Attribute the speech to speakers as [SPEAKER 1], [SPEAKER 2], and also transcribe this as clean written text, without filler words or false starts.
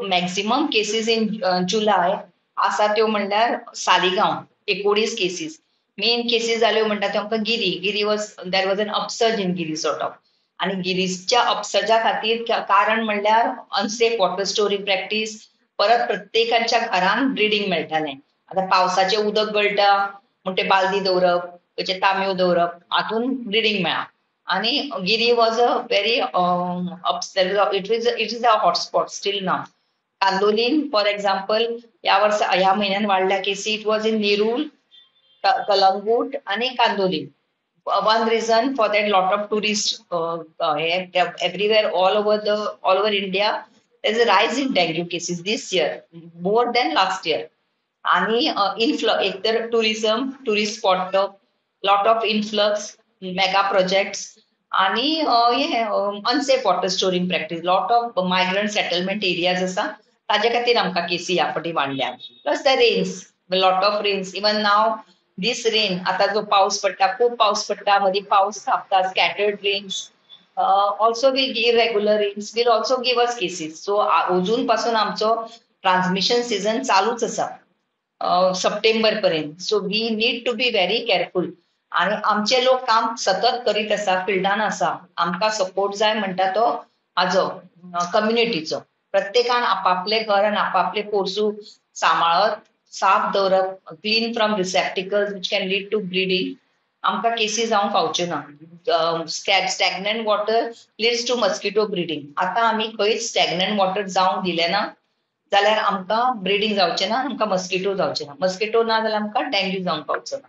[SPEAKER 1] Maximum cases in July आसा त्यो म्हणल्यार सालिगांव 19 केसीस. मेन केसीस जाल्यो म्हणटा त्यो आमकां Giri was there was an upsurge in Giri sort of. आणि गिरीच्या अपसर्जा खातीर कारण म्हणल्यार अनसेफ वॉटर स्टोरेज प्रॅक्टीस, परत प्रत्येकाच्या घरान ब्रिडींग मेळटालें. आतां पावसाचें उदक गळटा म्हण ते बालदी दवरप, तेचे तांब्यो दवरप, हातून ब्रिडींग मेळ्ळा. आणि Giri was a very it is a hotspot still नाव. कांदोलीन फॉर एक्झाम्पल ह्या म्हयन्यान वाडल्या केसी. It was in Nerul, Calangute आणि Candolim. one reason for that, lot of tourists everywhere, all over India, there's a rise in dengue cases this year, more than last year. आणि influx एकतर tourist spot, lot of influx, mega projects, आणि हे unsafe water storing practice, lot of migrant settlement areas आसा ताजे खातीर आमकां केसी ह्या फावटी वाडल्या. Plus the rains, lot of rains. Even now this rain, आता जो पाऊस पडटा, खूप पाऊस पडटा, मदीं पाऊस थांबता, scattered rains also will give regular rains, will also give us cases. So अजून पासून आमचो ट्रान्समिशन सीझन चालूच आसा सप्टेंबर पर्यंत. So we need to be very careful. आणि आमचे लोक काम सतत करीत आसा, फिल्डान आसा. आमकां सपोर्ट जाय म्हणटा तो हाजो कम्युनिटीचो. प्रत्येकान आपापले घर आनी आपापले पोरसूं सांबाळत, साफ दवरप, clean from receptacles which can lead to breeding. आमकां केसी जावंक फावच्यो ना. Stagnant water leads to mosquito breeding. आतां आमी खंयच स्टॅग्नंट वॉटर जावंक दिलें ना जाल्यार आमकां ब्रिडींग जावचें ना, आमकां मस्किटो जावचे ना. मस्किटो ना जाल्यार आमकां डेंग्यू जावंक फावचो ना.